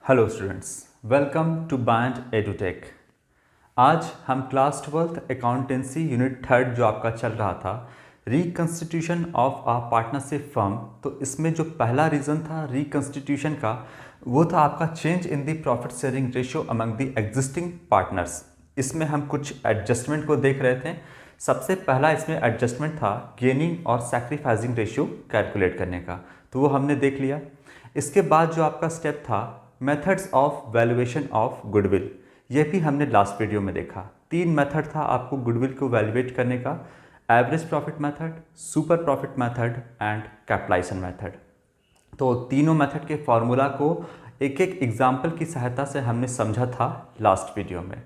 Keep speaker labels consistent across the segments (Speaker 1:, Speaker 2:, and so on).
Speaker 1: Hello students, welcome to Band Edutech. आज हम class 12th accountancy unit 3 जो आपका चल रहा था, reconstitution of a partnership firm. तो इसमें जो पहला रीज़न था रिकंस्टिट्यूशन का, वो था आपका change in the profit sharing ratio among the existing partners. इसमें हम कुछ एडजस्टमेंट को देख रहे थे। सबसे पहला इसमें एडजस्टमेंट था गेनिंग और सैक्रिफाइसिंग रेशियो कैलकुलेट करने का, तो वो हमने देख लिया। इसके बाद जो आपका स्टेप था methods of valuation of goodwill, ये भी हमने लास्ट वीडियो में देखा। 3 मेथड था आपको गुडविल को वैल्यूएट करने का: average profit method, super profit method and capitalisation method. तो तीनों मेथड के फॉर्मूला को एक एक एग्जाम्पल की सहायता से हमने समझा था लास्ट वीडियो में।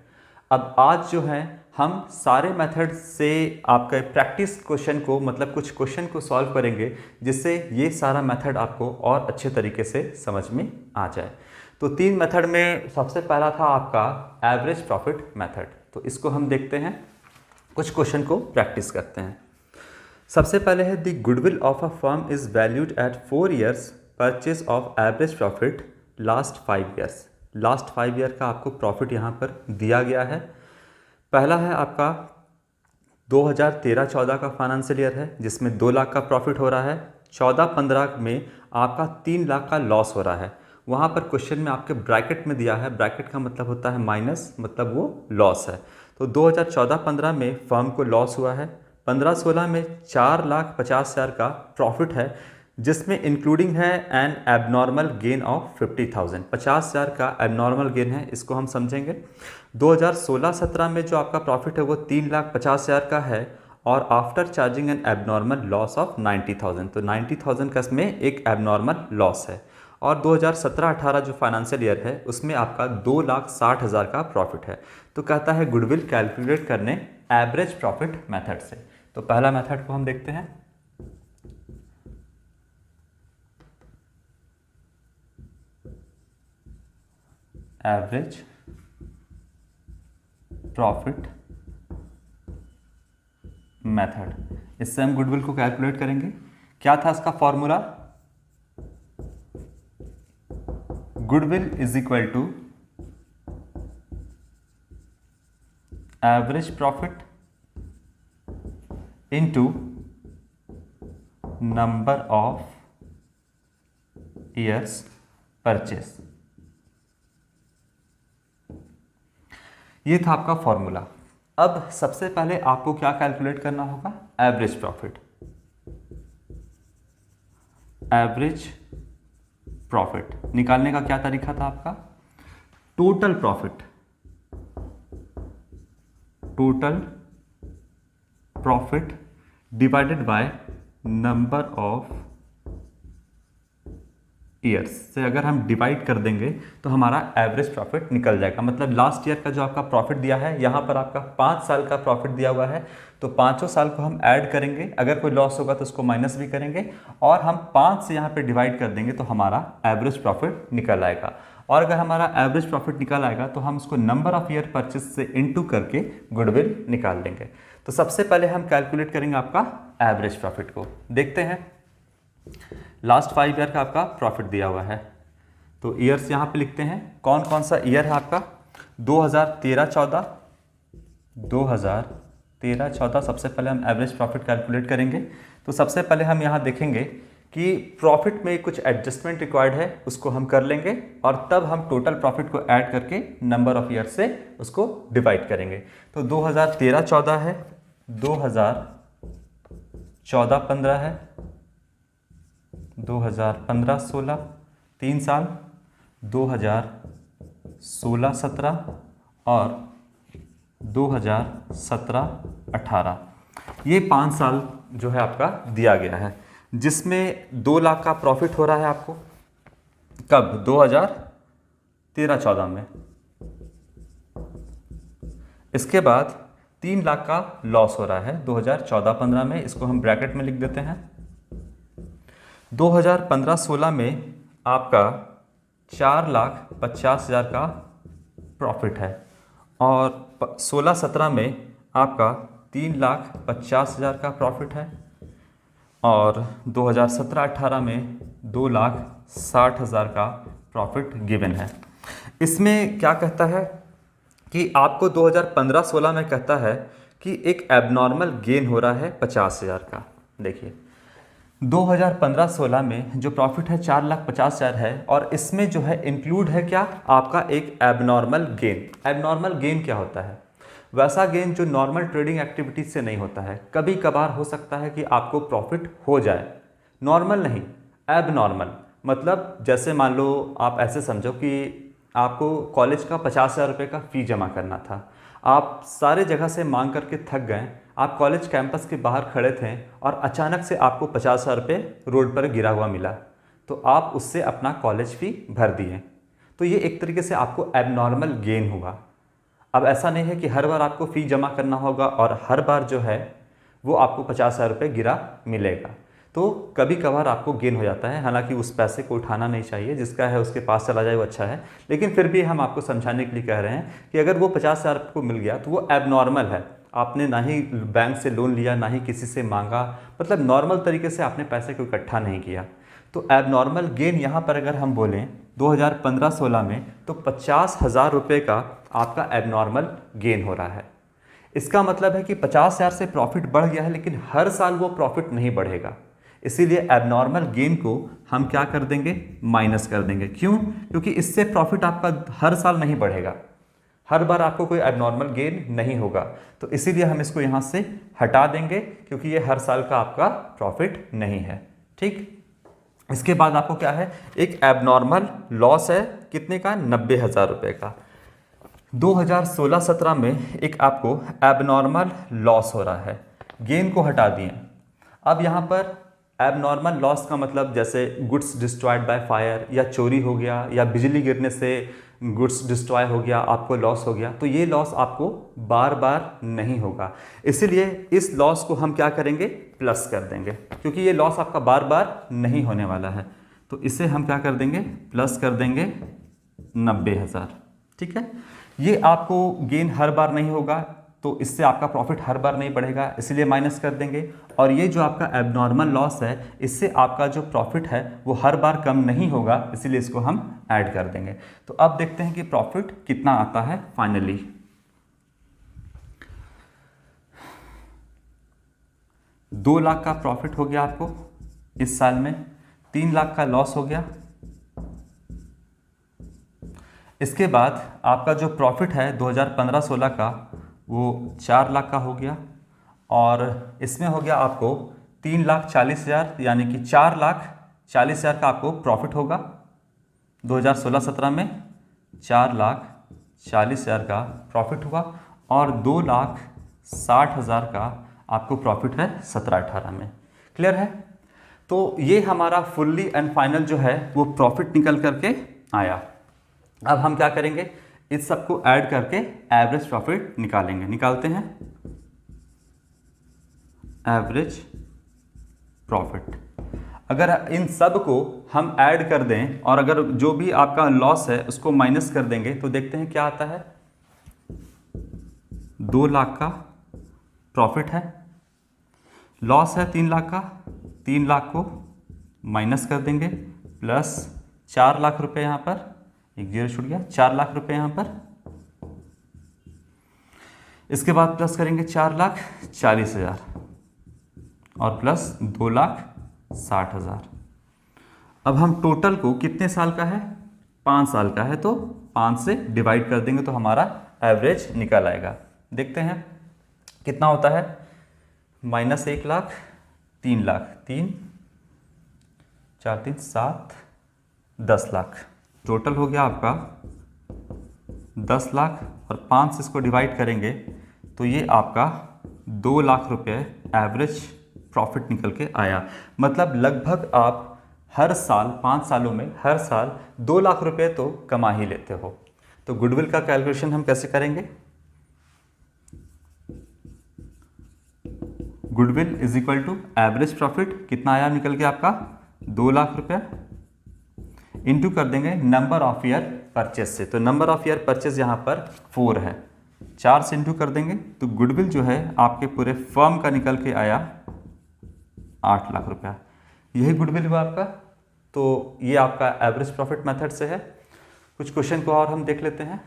Speaker 1: अब आज जो है हम सारे मेथड से आपका प्रैक्टिस क्वेश्चन को, मतलब कुछ क्वेश्चन को सॉल्व करेंगे, जिससे ये सारा मेथड आपको और अच्छे तरीके से समझ में आ जाए। तो 3 मेथड में सबसे पहला था आपका एवरेज प्रॉफिट मेथड। तो इसको हम देखते हैं, कुछ क्वेश्चन को प्रैक्टिस करते हैं। सबसे पहले है the goodwill of a firm is valued at 4 years purchase of average profit last 5 years। Last 5 year का आपको प्रॉफिट यहाँ पर दिया गया है। पहला है आपका 2013-14 का फाइनेंशियल ईयर है, जिसमें 2 लाख का प्रॉफिट हो रहा है। 14-15 में आपका 3 लाख का लॉस हो रहा है। वहाँ पर क्वेश्चन में आपके ब्रैकेट में दिया है, ब्रैकेट का मतलब होता है माइनस, मतलब वो लॉस है। तो 2014-15 में फर्म को लॉस हुआ है। 15-16 में 4,50,000 का प्रॉफिट है, जिसमें इंक्लूडिंग है एन एबनॉर्मल गेन ऑफ 50,000। 50,000 का एबनॉर्मल गेन है, इसको हम समझेंगे। 2016-17 में जो आपका प्रॉफिट है वो 3,50,000 का है, और after charging N abnormal loss of 90,000। तो 90,000 का इसमें एक एबनॉर्मल लॉस है। और 2017-18 जो फाइनेंशियल ईयर है उसमें आपका 2,60,000 का प्रॉफिट है। तो कहता है गुडविल कैलकुलेट करने एवरेज प्रॉफिट मेथड से। तो पहला मेथड को हम देखते हैं। एवरेज प्रॉफिट मेथड, इससे हम गुडविल को कैलकुलेट करेंगे। क्या था इसका formula? Goodwill is equal to average profit into number of years purchase. ये था आपका फॉर्मूला। अब सबसे पहले आपको क्या कैलकुलेट करना होगा? Average profit. एवरेज प्रॉफिट निकालने का क्या तरीका था आपका? Total profit, total profit divided by number of years से अगर हम डिवाइड कर देंगे तो हमारा एवरेज प्रॉफिट निकल जाएगा। मतलब लास्ट ईयर का जो आपका प्रॉफिट दिया है, यहाँ पर आपका 5 साल का प्रॉफिट दिया हुआ है, तो 5 साल को हम ऐड करेंगे। अगर कोई लॉस होगा तो उसको माइनस भी करेंगे, और हम 5 से यहाँ पे डिवाइड कर देंगे तो हमारा एवरेज प्रॉफिट निकल आएगा। और अगर हमारा एवरेज प्रॉफिट निकल आएगा तो हम उसको नंबर ऑफ ईयर परचेज से इनटू करके गुडविल निकाल देंगे। तो सबसे पहले हम कैलकुलेट करेंगे आपका एवरेज प्रॉफिट को। देखते हैं, लास्ट 5 ईयर का आपका प्रॉफिट दिया हुआ है, तो ईयर्स यहाँ पे लिखते हैं। कौन कौन सा ईयर है आपका? 2013-14, 2013-14 सबसे पहले हम एवरेज प्रॉफिट कैलकुलेट करेंगे। तो सबसे पहले हम यहाँ देखेंगे कि प्रॉफिट में कुछ एडजस्टमेंट रिक्वायर्ड है, उसको हम कर लेंगे, और तब हम टोटल प्रॉफिट को ऐड करके नंबर ऑफ ईयर से उसको डिवाइड करेंगे। तो 2013-14 है, 2014-15 है, 2015-16 3 साल, 2016-17 और 2017-18, ये 5 साल जो है आपका दिया गया है, जिसमें 2 लाख का प्रॉफिट हो रहा है आपको। कब? 2013-14 में। इसके बाद 3 लाख का लॉस हो रहा है 2014-15 में, इसको हम ब्रैकेट में लिख देते हैं। 2015-16 में आपका 4,50,000 का प्रॉफिट है, और 16-17 में आपका 3,50,000 का प्रॉफिट है, और 2017-18 में 2,60,000 का प्रॉफिट गिवन है। इसमें क्या कहता है कि आपको 2015-16 में कहता है कि एक एबनॉर्मल गेन हो रहा है 50,000 का। देखिए 2015-16 में जो प्रॉफिट है 4,50,000 है, और इसमें जो है इंक्लूड है क्या, आपका एक एबनॉर्मल गेन। एबनॉर्मल गेन क्या होता है? वैसा गेन जो नॉर्मल ट्रेडिंग एक्टिविटीज से नहीं होता है। कभी कभार हो सकता है कि आपको प्रॉफिट हो जाए, नॉर्मल नहीं, एबनॉर्मल। मतलब जैसे मान लो आप ऐसे समझो कि आपको कॉलेज का 50,000 रुपये का फ़ी जमा करना था, आप सारे जगह से मांग करके थक गए, आप कॉलेज कैंपस के बाहर खड़े थे और अचानक से आपको 50,000 रुपये रोड पर गिरा हुआ मिला, तो आप उससे अपना कॉलेज फ़ी भर दिए। तो ये एक तरीके से आपको एबनॉर्मल गेन हुआ। अब ऐसा नहीं है कि हर बार आपको फ़ी जमा करना होगा और हर बार जो है वो आपको 50,000 रुपये गिरा मिलेगा। तो कभी कभार आपको गेन हो जाता है, हालांकि उस पैसे को उठाना नहीं चाहिए, जिसका है उसके पास चला जाए वो अच्छा है। लेकिन फिर भी हम आपको समझाने के लिए कह रहे हैं कि अगर वो 50,000 को मिल गया तो वो एबनॉर्मल है। आपने ना ही बैंक से लोन लिया, ना ही किसी से मांगा, मतलब नॉर्मल तरीके से आपने पैसे को इकट्ठा नहीं किया। तो एबनॉर्मल गेन यहाँ पर अगर हम बोलें 2015-16 में, तो 50,000 रुपये का आपका एबनॉर्मल गेन हो रहा है। इसका मतलब है कि 50,000 से प्रॉफिट बढ़ गया है, लेकिन हर साल वो प्रॉफिट नहीं बढ़ेगा। इसीलिए एबनॉर्मल गेन को हम क्या कर देंगे, माइनस कर देंगे। क्यों? क्योंकि इससे प्रॉफिट आपका हर साल नहीं बढ़ेगा, हर बार आपको कोई एबनॉर्मल गेन नहीं होगा। तो इसीलिए हम इसको यहाँ से हटा देंगे, क्योंकि ये हर साल का आपका प्रॉफिट नहीं है। ठीक, इसके बाद आपको क्या है, एक एबनॉर्मल लॉस है, कितने का, 90,000 रुपये का। 2016-17 में एक आपको एबनॉर्मल लॉस हो रहा है, गेन को हटा दिए। अब यहाँ पर एबनॉर्मल लॉस का मतलब जैसे गुड्स डिस्ट्रॉयड बाय फायर, या चोरी हो गया, या बिजली गिरने से गुड्स डिस्ट्रॉय हो गया, आपको लॉस हो गया, तो ये लॉस आपको बार बार नहीं होगा। इसीलिए इस लॉस को हम क्या करेंगे, प्लस कर देंगे, क्योंकि ये लॉस आपका बार बार नहीं होने वाला है। तो इसे हम क्या कर देंगे, प्लस कर देंगे 90,000। ठीक है, ये आपको गेन हर बार नहीं होगा, तो इससे आपका प्रॉफिट हर बार नहीं बढ़ेगा, इसलिए माइनस कर देंगे। और ये जो आपका एबनॉर्मल लॉस है, इससे आपका जो प्रॉफिट है वो हर बार कम नहीं होगा, इसीलिए इसको हम ऐड कर देंगे। तो अब देखते हैं कि प्रॉफिट कितना आता है फाइनली। दो लाख का प्रॉफिट हो गया आपको इस साल में, 3 लाख का लॉस हो गया। इसके बाद आपका जो प्रॉफिट है 2015-16 का वो 4 लाख का हो गया, और इसमें हो गया आपको 3,40,000, यानी कि 4,40,000 का आपको प्रॉफिट होगा 2016-17 में। 4,40,000 का प्रॉफिट हुआ, और 2,60,000 का आपको प्रॉफिट है 17-18 में। क्लियर है? तो ये हमारा फुल्ली एंड फाइनल जो है वो प्रॉफिट निकल करके आया। अब हम क्या करेंगे, इस सबको ऐड करके एवरेज प्रॉफिट निकालेंगे। निकालते हैं एवरेज प्रॉफिट। अगर इन सब को हम ऐड कर दें और अगर जो भी आपका लॉस है उसको माइनस कर देंगे, तो देखते हैं क्या आता है। 2 लाख का प्रॉफिट है, लॉस है 3 लाख का, 3 लाख को माइनस कर देंगे, प्लस 4 लाख रुपए यहाँ पर, एक जीरो छूट गया, 4 लाख रुपए यहाँ पर। इसके बाद प्लस करेंगे 4,40,000 और प्लस 2,60,000। अब हम टोटल को, कितने साल का है, 5 साल का है, तो 5 से डिवाइड कर देंगे तो हमारा एवरेज निकल आएगा। देखते हैं कितना होता है, -1 लाख, 3 लाख, 3 4 3 7 10 लाख। टोटल हो गया आपका 10 लाख, और 5 से इसको डिवाइड करेंगे तो ये आपका 2 लाख रुपए एवरेज प्रॉफिट निकल के आया। मतलब लगभग आप हर साल, 5 सालों में हर साल 2 लाख रुपए तो कमा ही लेते हो। तो गुडविल का कैलकुलेशन हम कैसे करेंगे, goodwill is equal to average profit, कितना आया निकल के आपका 2 लाख रुपए, इंटू कर देंगे नंबर ऑफ ईयर परचेज से। तो नंबर ऑफ ईयर परचेज यहाँ पर 4 है, 4 से इंटू कर देंगे तो गुडविल जो है आपके पूरे फर्म का निकल के आया 8 लाख रुपया। यही गुडविल हुआ आपका। तो ये आपका एवरेज प्रॉफिट मेथड से है। कुछ क्वेश्चन को और हम देख लेते हैं।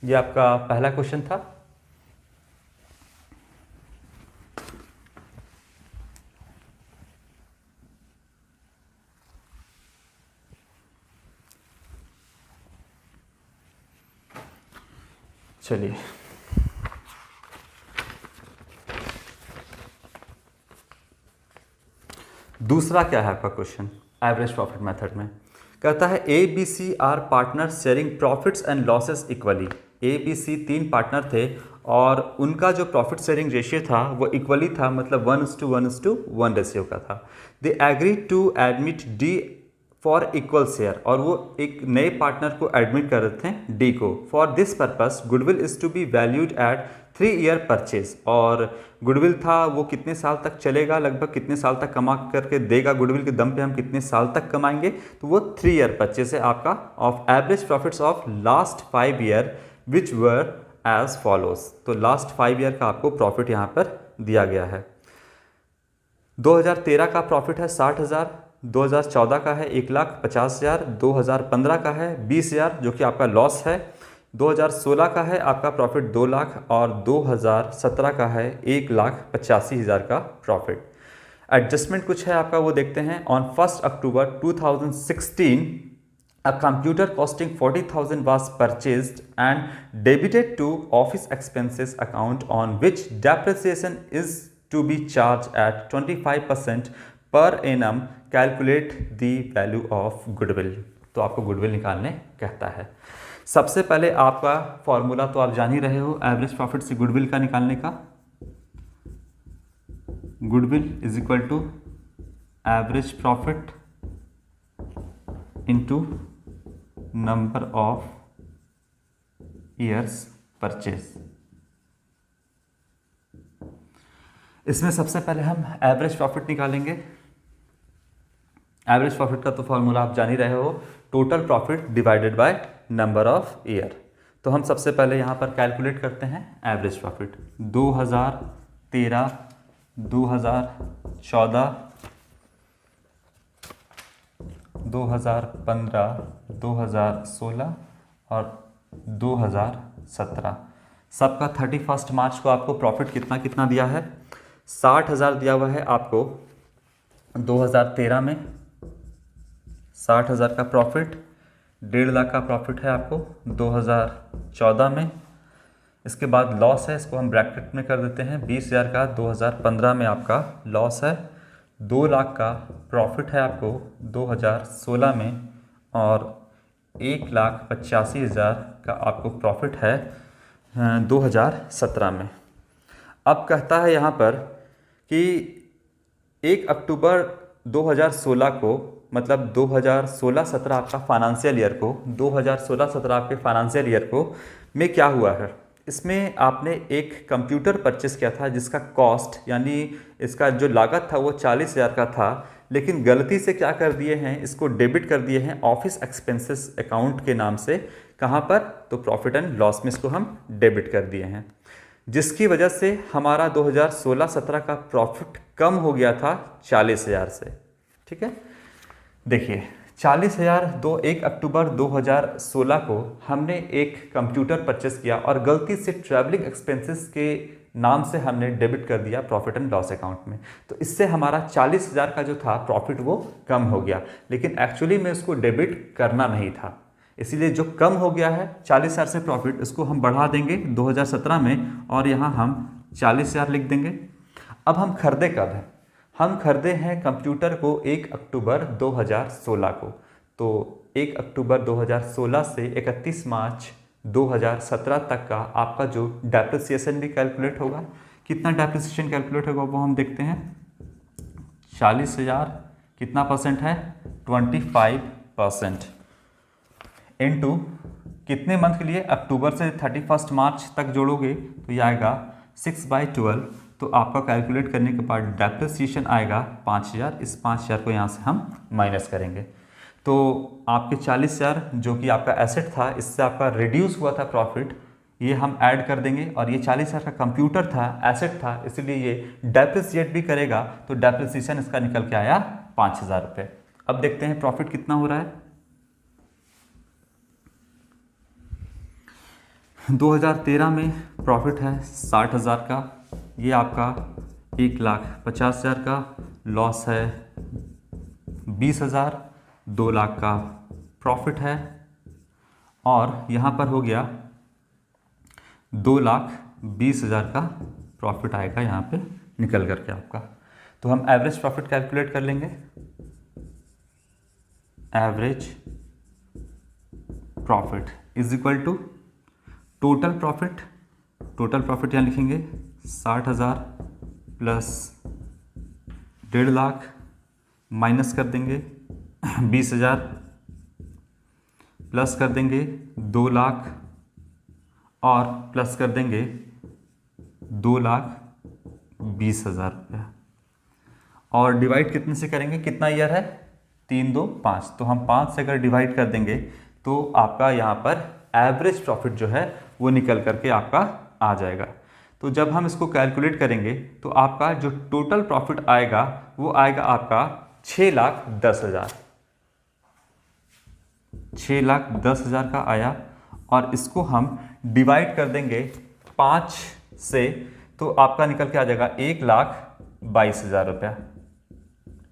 Speaker 1: ये आपका पहला क्वेश्चन था। चलिए, दूसरा क्या है आपका क्वेश्चन एवरेज प्रॉफिट मेथड में। कहता है A B C are partner sharing profits and losses equally. A B C 3 partner थे और उनका जो प्रॉफिट शेयरिंग रेशियो था वो इक्वली था, मतलब 1:1:1 रेशियो का था। They agree to admit D for equal share, और वो एक नए पार्टनर को एडमिट कर रहे थे डी को। For this purpose goodwill is to be valued at 3 year purchase. और गुडविल था वो कितने साल तक चलेगा, लगभग कितने साल तक कमा करके देगा, गुडविल के दम पे हम कितने साल तक कमाएंगे, तो वो 3 ईयर परचेज है आपका of average profits of last 5 year which were as follows. तो लास्ट 5 ईयर का आपको प्रॉफिट यहाँ पर दिया गया है। 2013 का प्रॉफिट है 60,000, 2014 का है 1,50,000, 2015 का है 20,000 जो कि आपका लॉस है, 2016 का है आपका प्रॉफिट 2 लाख और 2017 का है 1,85,000 का प्रॉफिट। एडजस्टमेंट कुछ है आपका वो देखते हैं। On 1 October 2016 a computer costing 40,000 was purchased and debited to office expenses account on which depreciation is to be charged at 25% per annum. Calculate the value of goodwill। तो आपको गुडविल निकालने कहता है। सबसे पहले आपका फॉर्मूला तो आप जान ही रहे हो एवरेज प्रॉफिट से गुडविल का निकालने का। Goodwill is equal to average profit into number of years purchase. इसमें सबसे पहले हम एवरेज प्रॉफिट निकालेंगे। एवरेज प्रॉफिट का तो फॉर्मूला आप जान ही रहे हो, total profit divided by number of year. तो हम सबसे पहले यहाँ पर कैलकुलेट करते हैं एवरेज प्रॉफिट। 2013, 2014, 2015, 2016 और 2017 सबका 31 मार्च को आपको प्रॉफिट कितना कितना दिया है। 60,000 दिया हुआ है आपको 2013 में, 60,000 का प्रॉफिट। 1.5 लाख का प्रॉफिट है आपको 2014 में। इसके बाद लॉस है, इसको हम ब्रैकेट में कर देते हैं, 20,000 का 2015 में आपका लॉस है। 2 लाख का प्रॉफिट है आपको 2016 में और 1,85,000 का आपको प्रॉफिट है 2017 में। अब कहता है यहाँ पर कि 1 अक्टूबर 2016 को, मतलब 2016-17 आपका फाइनेंशियल ईयर को, 2016-17 आपके फाइनेंशियल ईयर को में क्या हुआ है, इसमें आपने एक कंप्यूटर परचेस किया था जिसका कॉस्ट यानी इसका जो लागत था वो 40,000 का था, लेकिन गलती से क्या कर दिए हैं, इसको डेबिट कर दिए हैं ऑफिस एक्सपेंसेस अकाउंट के नाम से। कहाँ पर, तो प्रॉफिट एंड लॉस में इसको हम डेबिट कर दिए हैं, जिसकी वजह से हमारा 2016-17 का प्रॉफिट कम हो गया था 40,000 से। ठीक है, देखिए 40,000 1 अक्टूबर 2016 को हमने एक कंप्यूटर परचेस किया और गलती से ट्रैवलिंग एक्सपेंसेस के नाम से हमने डेबिट कर दिया प्रॉफिट एंड लॉस अकाउंट में। तो इससे हमारा 40,000 का जो था प्रॉफिट वो कम हो गया, लेकिन एक्चुअली में उसको डेबिट करना नहीं था, इसीलिए जो कम हो गया है 40,000 से प्रॉफिट, इसको हम बढ़ा देंगे 2017 में और यहाँ हम 40,000 लिख देंगे। अब हम खरीदे कब है, हम खरीदे हैं कंप्यूटर को 1 अक्टूबर 2016 को। तो 1 अक्टूबर 2016 से 31 मार्च 2017 तक का आपका जो डेप्रिसिएशन भी कैलकुलेट होगा। कितना डेप्रिसिएशन कैलकुलेट होगा वो हम देखते हैं। 40,000 कितना परसेंट है, 25% इनटू कितने मंथ के लिए, अक्टूबर से 31 मार्च तक जोड़ोगे तो ये आएगा 6/12। तो आपका कैलकुलेट करने के बाद डेप्रिसिएशन आएगा 5,000। इस 5,000 को यहाँ से हम माइनस करेंगे तो आपके 40,000 जो कि आपका एसेट था, इससे आपका रिड्यूस हुआ था प्रॉफिट, ये हम ऐड कर देंगे। और ये 40,000 का कंप्यूटर था, एसेट था, इसलिए ये डेप्रिसिएट भी करेगा, तो डेप्रिसिएशन इसका निकल के आया 5,000 रुपये। अब देखते हैं प्रॉफिट कितना हो रहा है। 2013 में प्रॉफिट है 60,000 का, ये आपका 1,50,000 का, लॉस है 20,000, 2 लाख का प्रॉफिट है, और यहाँ पर हो गया 2,20,000 का प्रॉफिट आएगा यहाँ पे निकल करके आपका। तो हम एवरेज प्रॉफिट कैलकुलेट कर लेंगे। Average profit is equal to total profit. Total profit यहाँ लिखेंगे 60,000 प्लस 1.5 लाख, माइनस कर देंगे 20,000, प्लस कर देंगे 2 लाख, और प्लस कर देंगे 2,20,000 रुपया, और डिवाइड कितने से करेंगे, कितना ईयर है, 3, 2, 5, तो हम 5 से अगर डिवाइड कर देंगे तो आपका यहाँ पर एवरेज प्रॉफिट जो है वो निकल करके आपका आ जाएगा। तो जब हम इसको कैलकुलेट करेंगे तो आपका जो टोटल प्रॉफिट आएगा वो आएगा आपका 6,10,000। 6,10,000 का आया, और इसको हम डिवाइड कर देंगे 5 से तो आपका निकल के आ जाएगा 1,22,000 रुपया।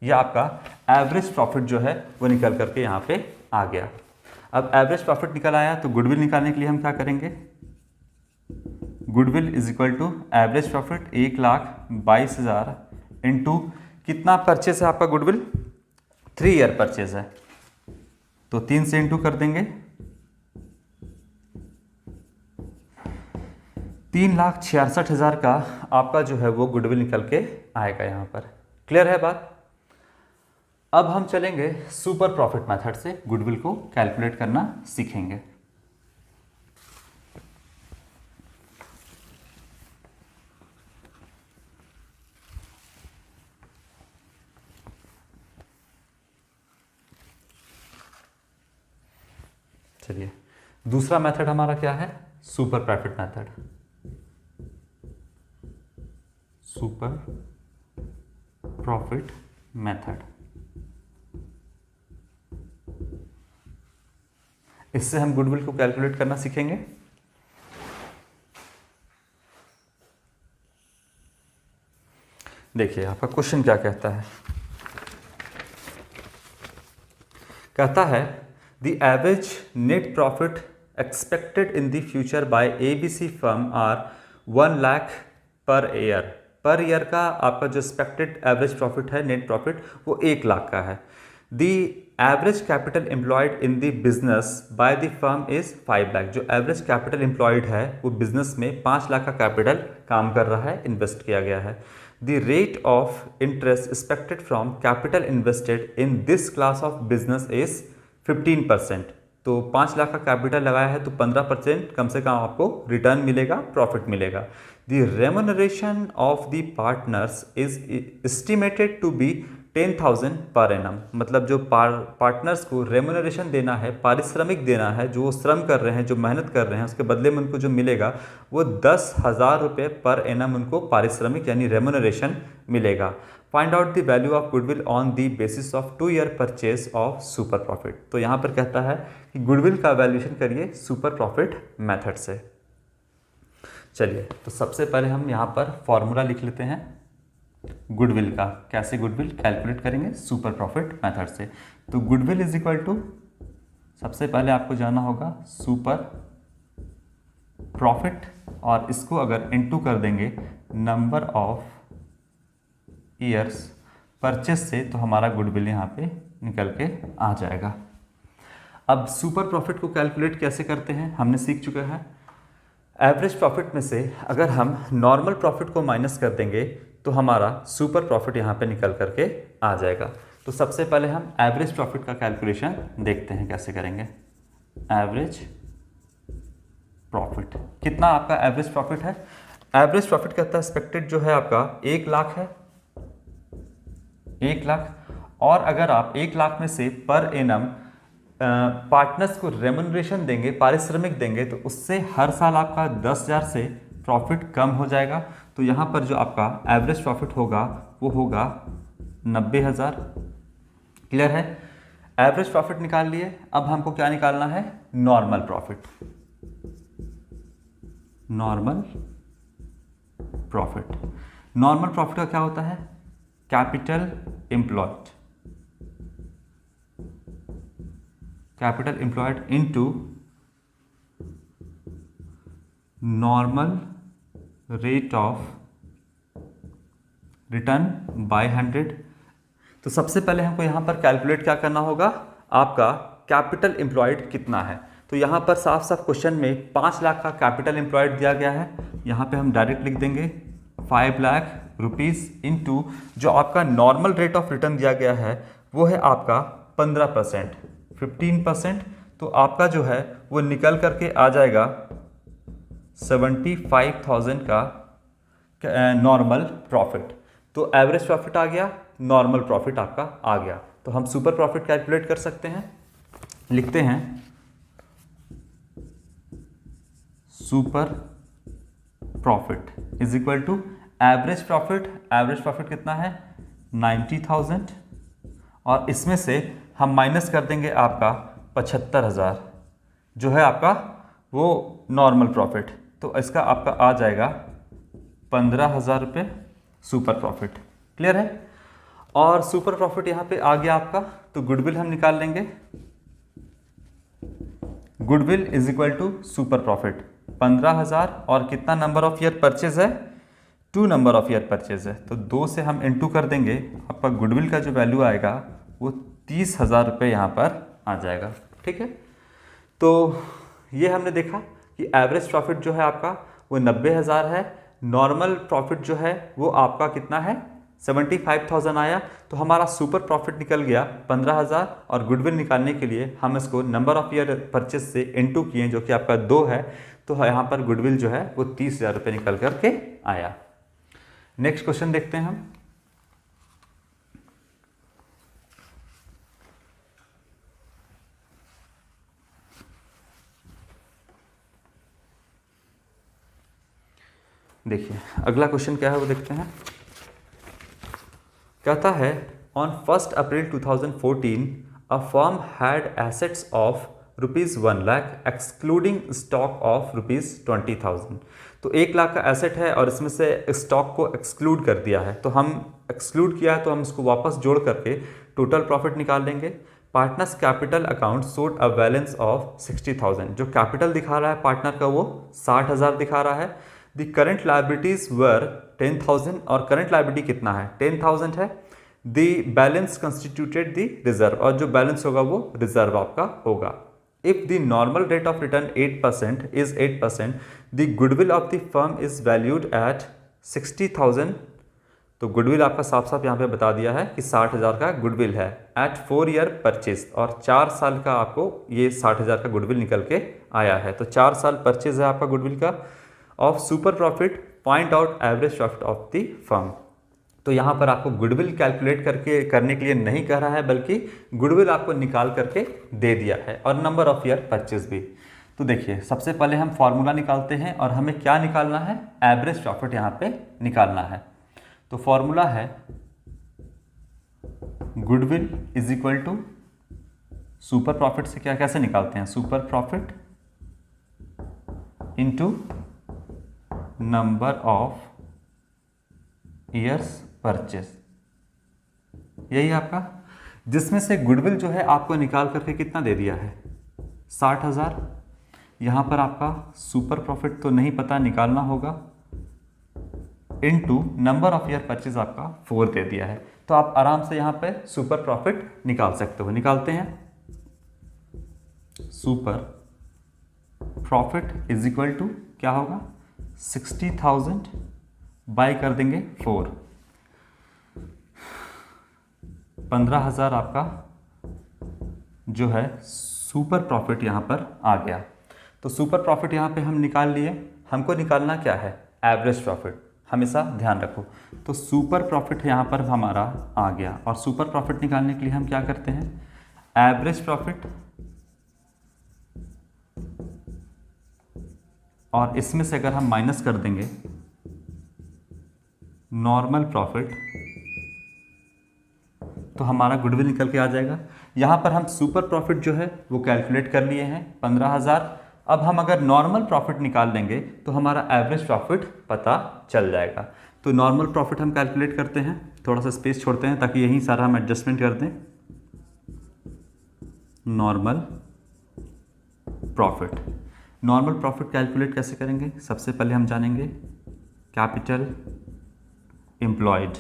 Speaker 1: यह आपका एवरेज प्रॉफिट जो है वो निकल करके यहाँ पे आ गया। अब एवरेज प्रॉफिट निकल आया तो गुडविल निकालने के लिए हम क्या करेंगे, goodwill is equal to average profit 1,22,000 into कितना परचेज है आपका गुडविल, 3 ईयर परचेज है, तो 3 से इंटू कर देंगे, 3,66,000 का आपका जो है वो गुडविल निकल के आएगा यहाँ पर। क्लियर है बात। अब हम चलेंगे सुपर प्रॉफिट मेथड से गुडविल को कैलकुलेट करना सीखेंगे। चलिए, दूसरा मेथड हमारा क्या है, super profit method. Super profit method, इससे हम गुडविल को कैलकुलेट करना सीखेंगे। देखिए आपका क्वेश्चन क्या कहता है, कहता है the average net profit expected in the future by ABC firm are 1 lakh per year. Per year का आपका जो एक्सपेक्टेड एवरेज प्रॉफिट है, नेट प्रॉफिट, वो 1 लाख का है। The average capital employed in the business by the firm is 5 lakh. जो average capital employed है वो बिजनेस में 5 लाख का कैपिटल काम कर रहा है, इन्वेस्ट किया गया है। The rate of interest expected from capital invested in this class of business is 15%। तो 5 लाख का कैपिटल लगाया है तो 15% कम से कम आपको रिटर्न मिलेगा, प्रॉफिट मिलेगा। The remuneration of the partners is estimated to be 10,000 per annum. मतलब जो पार्टनर्स को रेम्यूनरेशन देना है, पारिश्रमिक देना है, जो श्रम कर रहे हैं, जो मेहनत कर रहे हैं, उसके बदले में उनको जो मिलेगा वो 10,000 रुपये पर एनम उनको पारिश्रमिक यानी रेम्यूनरेशन मिलेगा। Find out the value of goodwill on the basis of 2 year purchase of super profit. तो यहाँ पर कहता है कि गुडविल का वैल्यूएशन करिए सुपर प्रॉफिट मेथड से। चलिए, तो सबसे पहले हम यहाँ पर फॉर्मूला लिख लेते हैं गुडविल का। कैसे गुडविल कैलकुलेट करेंगे, सुपर प्रॉफिट मेथड से। तो गुडविल इज इक्वल टू, सबसे पहले आपको जाना होगा सुपर प्रॉफिट, और इसको अगर इनटू कर देंगे नंबर ऑफ ईयर्स परचेज से, तो हमारा गुडविल यहाँ पे निकल के आ जाएगा। अब सुपर प्रॉफिट को कैलकुलेट कैसे करते हैं हमने सीख चुके हैं। एवरेज प्रॉफिट में से अगर हम नॉर्मल प्रॉफिट को माइनस कर देंगे तो हमारा सुपर प्रॉफिट यहाँ पे निकल करके आ जाएगा। तो सबसे पहले हम एवरेज प्रॉफिट का कैलकुलेशन देखते हैं कैसे करेंगे। एवरेज प्रॉफिट, कितना आपका एवरेज प्रॉफिट है, एवरेज प्रॉफिट कहता है एक्सपेक्टेड जो है आपका 1 लाख है, 1 लाख। और अगर आप 1 लाख में से पर एनम पार्टनर्स को रेम्यूनरेशन देंगे, पारिश्रमिक देंगे, तो उससे हर साल आपका 10,000 से प्रॉफिट कम हो जाएगा। तो यहाँ पर जो आपका एवरेज प्रॉफिट होगा वो होगा 90,000। क्लियर है। एवरेज प्रॉफिट निकाल लिए, अब हमको क्या निकालना है, normal profit. Normal profit, normal profit का क्या होता है, capital employed, capital employed into normal rate of return by 100। तो सबसे पहले हमको यहाँ पर कैलकुलेट क्या करना होगा, आपका कैपिटल एम्प्लॉयड कितना है। तो यहाँ पर साफ साफ क्वेश्चन में 5 लाख का कैपिटल एम्प्लॉयड दिया गया है, यहाँ पे हम डायरेक्ट लिख देंगे 5 लाख रुपीज़ इंटू जो आपका नॉर्मल रेट ऑफ रिटर्न दिया गया है वो है आपका 15%, 15%। तो आपका जो है वो निकल करके आ जाएगा 75,000 का नॉर्मल प्रॉफिट। तो एवरेज प्रॉफिट आ गया, नॉर्मल प्रॉफिट आपका आ गया। तो हम सुपर प्रॉफिट कैलकुलेट कर सकते हैं, लिखते हैं super profit is equal to average profit. Average profit कितना है 90,000 और इसमें से हम माइनस कर देंगे आपका 75,000 जो है आपका वो नॉर्मल प्रॉफिट। तो इसका आपका आ जाएगा 15,000 रुपये सुपर प्रॉफिट। क्लियर है। और सुपर प्रॉफिट यहाँ पे आ गया आपका, तो गुडविल हम निकाल लेंगे। Goodwill is equal to super profit 15,000 और कितना नंबर ऑफ ईयर परचेज है, 2 नंबर ऑफ ईयर परचेज है। तो 2 से हम इनटू कर देंगे, आपका गुडविल का जो वैल्यू आएगा वो 30,000 रुपये यहाँ पर आ जाएगा। ठीक है। तो ये हमने देखा कि एवरेज प्रॉफिट जो है आपका वो 90,000 है, नॉर्मल प्रॉफिट जो है वो आपका कितना है 75,000 आया। तो हमारा सुपर प्रॉफिट निकल गया 15,000 और गुडविल निकालने के लिए हम इसको नंबर ऑफ ईयर परचेज से इनटू किए जो कि आपका 2 है। तो यहाँ पर गुडविल जो है वो 30,000 रुपये निकल करके आया। नेक्स्ट क्वेश्चन देखते हैं हम। देखिए अगला क्वेश्चन क्या है वो देखते हैं। कहता है on 1 April 2014 a firm had assets of ₹1 lakh excluding stock of ₹20,000। तो 1 लाख का एसेट है और इसमें से स्टॉक को एक्सक्लूड कर दिया है। तो हम एक्सक्लूड किया है तो हम इसको वापस जोड़ करके टोटल प्रॉफिट निकाल लेंगे। Partners capital account showed a balance of 60,000। जो कैपिटल दिखा रहा है पार्टनर का वो 60,000 दिखा रहा है। द करंट लाइबिलिटीज वर 10,000 और करंट लाइबिलिटी कितना है 10,000 है। The balance constituted the reserve और जो बैलेंस होगा वो रिजर्व आपका होगा। If the normal rate of return 8% is 8%, the goodwill of the firm is valued at 60,000। तो गुडविल आपका साफ साफ यहाँ पे बता दिया है कि 60,000 का गुडविल है एट 4 ईयर परचेज और 4 साल का आपको ये 60,000 का गुडविल निकल के आया है। तो 4 साल परचेज है आपका गुडविल का। Of super profit point out average profit of the firm. तो यहाँ पर आपको गुडविल कैलकुलेट करने के लिए नहीं कह रहा है बल्कि गुडविल आपको निकाल करके दे दिया है और नंबर ऑफ ईयर परचेज भी। तो देखिए सबसे पहले हम फॉर्मूला निकालते हैं और हमें क्या निकालना है एवरेज प्रॉफिट यहाँ पे निकालना है। तो फॉर्मूला है goodwill is equal to super profit से क्या कैसे निकालते हैं super profit into number of years purchase, यही आपका, जिसमें से गुडविल जो है आपको निकाल करके कितना दे दिया है 60,000। यहाँ पर आपका सुपर प्रॉफिट तो नहीं पता निकालना होगा into number of year purchase आपका 4 दे दिया है। तो आप आराम से यहाँ पे सुपर प्रॉफिट निकाल सकते हो। निकालते हैं super profit is equal to क्या होगा 60,000 बाय कर देंगे 4, 15,000 आपका जो है सुपर प्रॉफिट यहाँ पर आ गया। तो सुपर प्रॉफिट यहाँ पे हम निकाल लिए। हमको निकालना क्या है एवरेज प्रॉफिट, हमेशा ध्यान रखो। तो सुपर प्रॉफिट यहाँ पर हमारा आ गया और सुपर प्रॉफिट निकालने के लिए हम क्या करते हैं एवरेज प्रॉफिट और इसमें से अगर हम माइनस कर देंगे नॉर्मल प्रॉफिट तो हमारा गुडविल निकल के आ जाएगा। यहाँ पर हम सुपर प्रॉफिट जो है वो कैलकुलेट कर लिए हैं 15,000। अब हम अगर नॉर्मल प्रॉफिट निकाल लेंगे तो हमारा एवरेज प्रॉफिट पता चल जाएगा। तो नॉर्मल प्रॉफिट हम कैलकुलेट करते हैं, थोड़ा सा स्पेस छोड़ते हैं ताकि यहीं सारा हम एडजस्टमेंट कर दें। नॉर्मल प्रॉफिट कैलकुलेट कैसे करेंगे? सबसे पहले हम जानेंगे कैपिटल एम्प्लॉयड,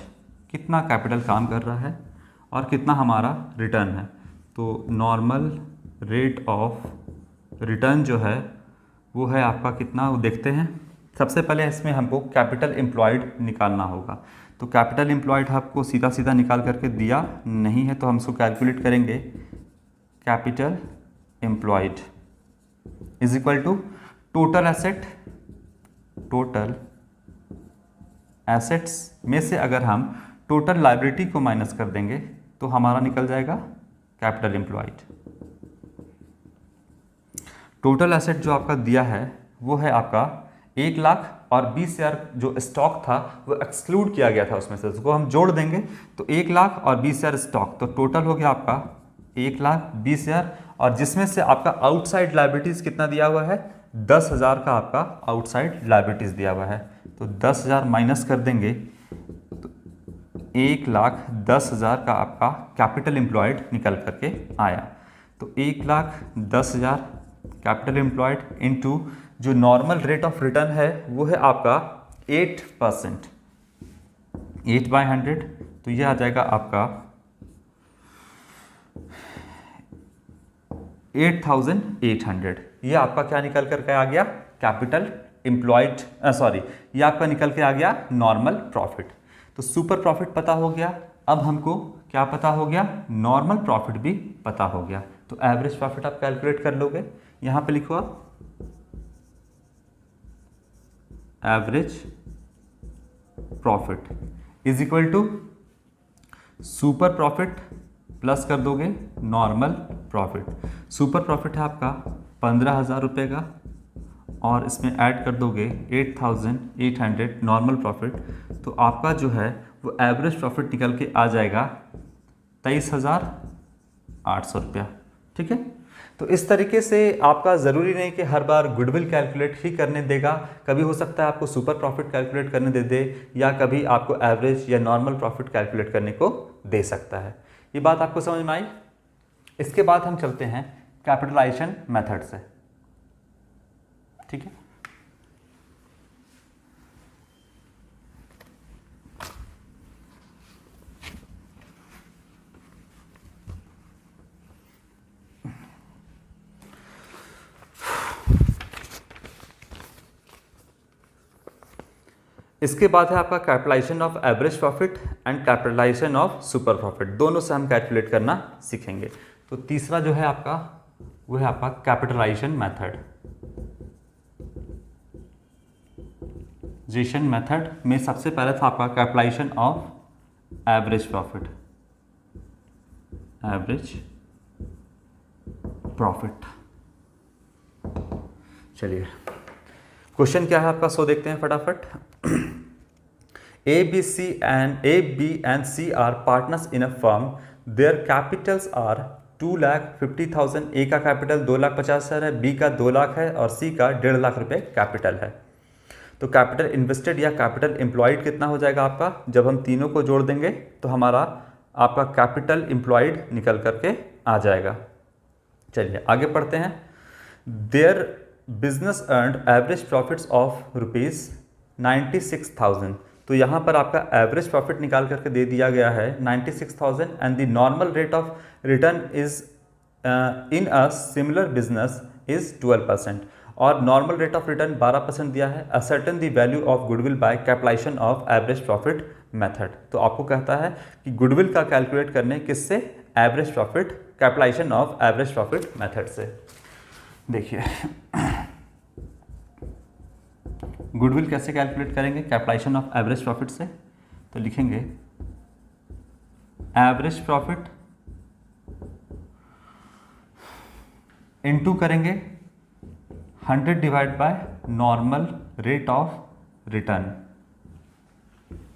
Speaker 1: कितना कैपिटल काम कर रहा है और कितना हमारा रिटर्न है। तो नॉर्मल रेट ऑफ रिटर्न जो है वो है आपका कितना, वो देखते हैं। सबसे पहले इसमें हमको कैपिटल एम्प्लॉयड निकालना होगा। तो कैपिटल एम्प्लॉयड आपको सीधा सीधा निकाल करके दिया नहीं है, तो हम इसको कैलकुलेट करेंगे। Capital employed is equal to total assets में से अगर हम टोटल लायबिलिटी को माइनस कर देंगे तो हमारा निकल जाएगा कैपिटल एम्प्लॉयड। टोटल एसेट जो आपका दिया है वो है आपका 1,20,000। जो स्टॉक था वो एक्सक्लूड किया गया था उसमें से, उसको हम जोड़ देंगे तो 1,20,000 स्टॉक, तो टोटल हो गया आपका 1,20,000। और जिसमें से आपका आउटसाइड लायबिलिटीज़ कितना दिया हुआ है? 10,000 का आपका आउटसाइड लायबिलिटीज़ दिया हुआ है। तो 10,000 माइनस कर देंगे तो 1,10,000 का आपका कैपिटल एम्प्लॉयड निकल करके आया। तो 1,10,000 कैपिटल एम्प्लॉयड इनटू जो नॉर्मल रेट ऑफ रिटर्न है वो है आपका 8%, 8/100। तो ये आ जाएगा आपका 8,800। ये आपका क्या निकल करके आ गया? कैपिटल एम्प्लॉयड, सॉरी, ये आपका निकल के आ गया नॉर्मल प्रॉफिट। तो सुपर प्रॉफिट पता हो गया। अब हमको क्या पता हो गया? नॉर्मल प्रॉफिट भी पता हो गया। तो एवरेज प्रॉफिट आप कैलकुलेट कर लोगे। यहां पे लिखो आप average profit is equal to super profit plus कर दोगे नॉर्मल प्रॉफिट। सुपर प्रॉफिट है आपका 15,000 रुपये का और इसमें ऐड कर दोगे 8,800 नॉर्मल प्रॉफिट, तो आपका जो है वो एवरेज प्रॉफिट निकल के आ जाएगा 23,800 रुपया। ठीक है, तो इस तरीके से आपका ज़रूरी नहीं कि हर बार गुडविल कैलकुलेट ही करने देगा। कभी हो सकता है आपको सुपर प्रॉफिट कैलकुलेट करने दे दे, या कभी आपको एवरेज या नॉर्मल प्रॉफिट कैलकुलेट करने को दे सकता है। ये बात आपको समझ में आई? इसके बाद हम चलते हैं कैपिटलाइजेशन मेथड से। ठीक है, इसके बाद है आपका capitalisation of average profit and capitalisation of super profit. दोनों से हम कैलकुलेट करना सीखेंगे। तो तीसरा जो है आपका वो है आपका कैपिटलाइजेशन मेथड में सबसे पहले था आपका कैपिटलाइजेशन ऑफ एवरेज प्रॉफिट। चलिए क्वेश्चन क्या है आपका, सो देखते हैं फटाफट। A, B and C are partners in a firm. Their capitals are 2,50,000। A का कैपिटल 2,50,000 है, B का 2 लाख है और C का 1.5 लाख रुपए कैपिटल है। तो कैपिटल इन्वेस्टेड या कैपिटल एम्प्लॉयड कितना हो जाएगा आपका? जब हम तीनों को जोड़ देंगे तो हमारा आपका कैपिटल एम्प्लॉयड निकल करके आ जाएगा। चलिए आगे पढ़ते हैं। Their business earned average profits of ₹96,000। तो यहाँ पर आपका एवरेज प्रॉफिट निकाल करके दे दिया गया है 96,000 and the normal rate of return is in a similar business is 12% और नॉर्मल रेट ऑफ रिटर्न 12% दिया है। Ascertain the value of goodwill by capitalisation of average profit method. तो आपको कहता है कि गुडविल का कैलकुलेट करने किससे? Average profit, capitalisation of average profit method से। देखिए गुडविल कैसे कैलकुलेट करेंगे कैपिटलाइजेशन ऑफ एवरेज प्रॉफिट से? तो लिखेंगे एवरेज प्रॉफिट इनटू करेंगे 100 divide by normal rate of return,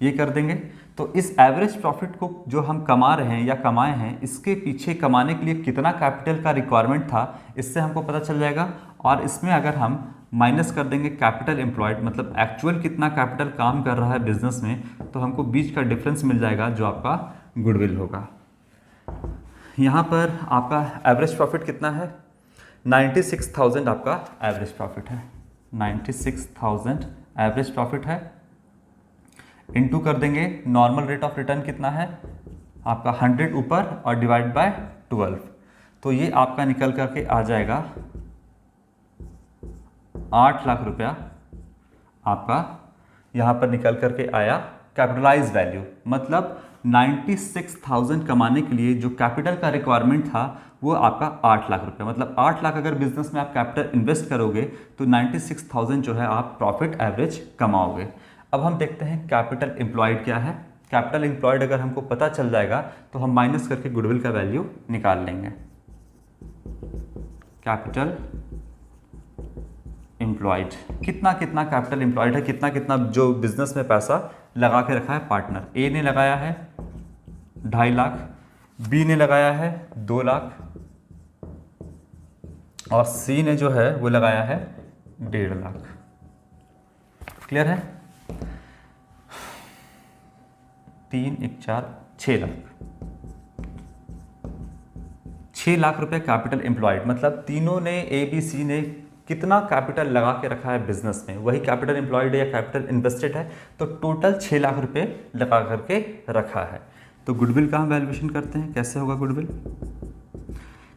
Speaker 1: ये कर देंगे तो इस एवरेज प्रॉफिट को जो हम कमा रहे हैं या कमाए हैं, इसके पीछे कमाने के लिए कितना कैपिटल का रिक्वायरमेंट था, इससे हमको पता चल जाएगा। और इसमें अगर हम माइनस कर देंगे कैपिटल एम्प्लॉयड, मतलब एक्चुअल कितना कैपिटल काम कर रहा है बिजनेस में, तो हमको बीच का डिफरेंस मिल जाएगा जो आपका गुडविल होगा। यहाँ पर आपका एवरेज प्रॉफिट कितना है, 96,000 आपका एवरेज प्रॉफिट है, 96,000 एवरेज प्रॉफिट है। इनटू कर देंगे नॉर्मल रेट ऑफ रिटर्न कितना है आपका 100 ऊपर और डिवाइड बाय 12, तो ये आपका निकल करके आ जाएगा 8 लाख रुपया आपका यहाँ पर निकल करके आया कैपिटलाइज वैल्यू। मतलब 96,000 कमाने के लिए जो कैपिटल का रिक्वायरमेंट था वो आपका 8 लाख रुपया, मतलब 8 लाख अगर बिजनेस में आप कैपिटल इन्वेस्ट करोगे तो 96,000 जो है आप प्रॉफिट एवरेज कमाओगे। अब हम देखते हैं कैपिटल एम्प्लॉयड क्या है। कैपिटल एम्प्लॉयड अगर हमको पता चल जाएगा तो हम माइनस करके गुडविल का वैल्यू निकाल लेंगे। कैपिटल एम्प्लॉयड कितना कितना कैपिटल एम्प्लॉयड है, कितना कितना जो बिजनेस में पैसा लगा के रखा है पार्टनर। ए ने लगाया है 2.5 लाख, बी ने लगाया है 2 लाख और सी ने जो है वो लगाया है 1.5 लाख। क्लियर है? 3 1 4 6 लाख, 6 लाख रुपए कैपिटल एम्प्लॉयड, मतलब तीनों ने ए बी सी ने कितना कैपिटल लगा के रखा है बिजनेस में, वही कैपिटल एम्प्लॉयड है या कैपिटल इन्वेस्टेड है, तो टोटल 6 लाख रुपए लगा करके रखा है। तो गुडविल का हम वैल्यूएशन करते हैं, कैसे होगा गुडविल।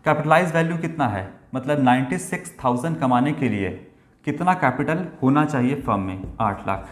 Speaker 1: कैपिटलाइज वैल्यू कितना है, मतलब 96,000 कमाने के लिए कितना कैपिटल होना चाहिए फर्म में, 8 लाख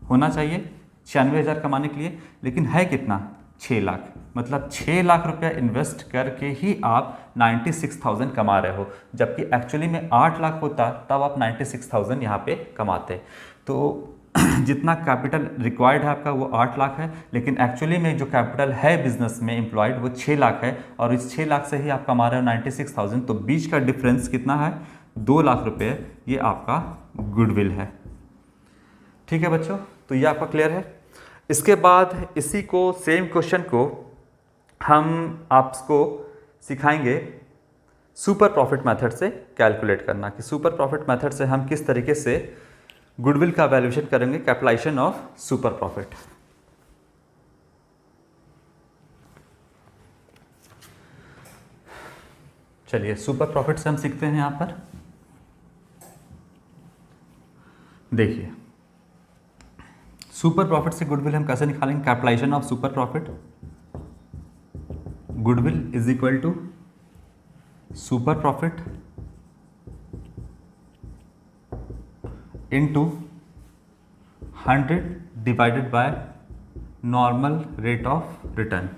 Speaker 1: होना चाहिए 96,000 कमाने के लिए, लेकिन है कितना 6 लाख, मतलब 6 लाख रुपया इन्वेस्ट करके ही आप 96,000 कमा रहे हो, जबकि एक्चुअली में 8 लाख होता तब आप 96,000 यहाँ पे कमाते। तो जितना कैपिटल रिक्वायर्ड है आपका वो 8 लाख है, लेकिन एक्चुअली में जो कैपिटल है बिजनेस में एम्प्लॉयड वो 6 लाख है, और इस 6 लाख से ही आप कमा रहे हो 96,000, तो बीच का डिफरेंस कितना है 2 लाख रुपये, ये आपका गुडविल है। ठीक है बच्चों, तो ये आपका क्लियर है। इसके बाद इसी को सेम क्वेश्चन को हम आपको सिखाएंगे सुपर प्रॉफिट मेथड से कैलकुलेट करना, कि सुपर प्रॉफिट मेथड से हम किस तरीके से गुडविल का वैल्यूएशन करेंगे, कैपिटलाइजेशन ऑफ सुपर प्रॉफिट। चलिए सुपर प्रॉफिट से हम सीखते हैं। यहां पर देखिए सुपर प्रॉफिट से गुडविल हम कैसे निकालेंगे, capitalisation of super profit, goodwill is equal to super profit into 100 divided by normal rate of return.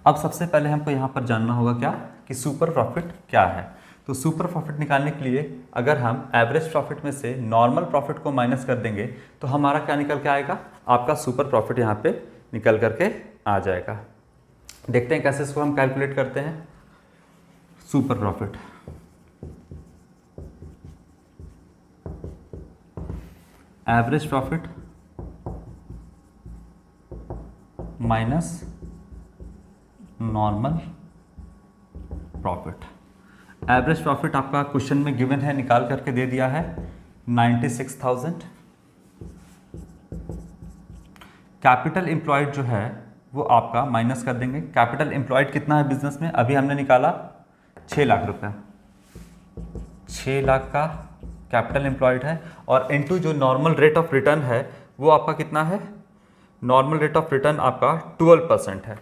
Speaker 1: अब सबसे पहले हमको यहाँ पर जानना होगा क्या, कि सुपर प्रॉफिट क्या है। तो सुपर प्रॉफिट निकालने के लिए अगर हम एवरेज प्रॉफिट में से नॉर्मल प्रॉफिट को माइनस कर देंगे तो हमारा क्या निकल के आएगा, आपका सुपर प्रॉफिट यहाँ पे निकल करके आ जाएगा। देखते हैं कैसे इसको हम कैलकुलेट करते हैं। Super profit average profit minus normal profit. Average profit आपका क्वेश्चन में गिवन है, निकाल करके दे दिया है 96,000। कैपिटल एम्प्लॉयड जो है वो आपका माइनस कर देंगे। कैपिटल एम्प्लॉयड कितना है बिजनेस में, अभी हमने निकाला 6 लाख रुपया, 6 लाख का कैपिटल एम्प्लॉयड है, और इनटू जो नॉर्मल रेट ऑफ रिटर्न है वो आपका कितना है, नॉर्मल रेट ऑफ रिटर्न आपका 12% है,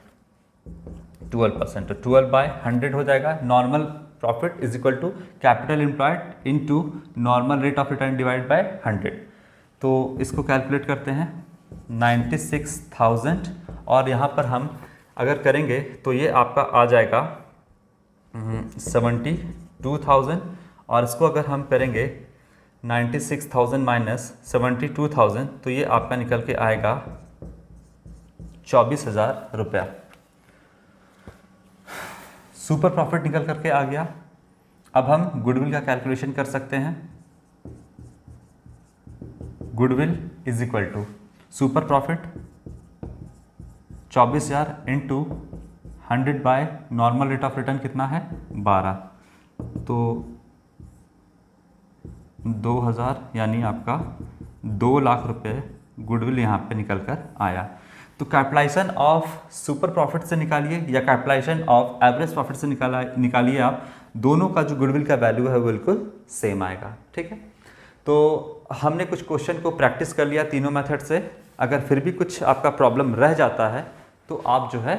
Speaker 1: 12%, तो 12 बाय 100 हो जाएगा। Normal profit is equal to capital employed into normal rate of return divide by 100। तो इसको कैलकुलेट करते हैं 96,000, और यहाँ पर हम अगर करेंगे तो ये आपका आ जाएगा 72,000, और इसको अगर हम करेंगे 96,000 माइनस 72,000 तो ये आपका निकल के आएगा 24,000 रुपया। सुपर प्रॉफिट निकल करके आ गया। अब हम गुडविल का कैलकुलेशन कर सकते हैं। Goodwill is equal to super profit 24,000 into 100 by normal rate of return कितना है 12, तो 2,000 यानी आपका 2 लाख रुपए गुडविल यहाँ पे निकल कर आया। तो कैपिटलाइजेशन ऑफ सुपर प्रॉफिट से निकालिए या कैपिटलाइजेशन ऑफ एवरेज प्रॉफिट से निकालिए आप, दोनों का जो गुडविल का वैल्यू है वो बिल्कुल सेम आएगा। ठीक है, तो हमने कुछ क्वेश्चन को प्रैक्टिस कर लिया तीनों मेथड से। अगर फिर भी कुछ आपका प्रॉब्लम रह जाता है तो आप जो है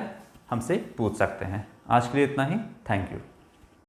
Speaker 1: हमसे पूछ सकते हैं। आज के लिए इतना ही, थैंक यू।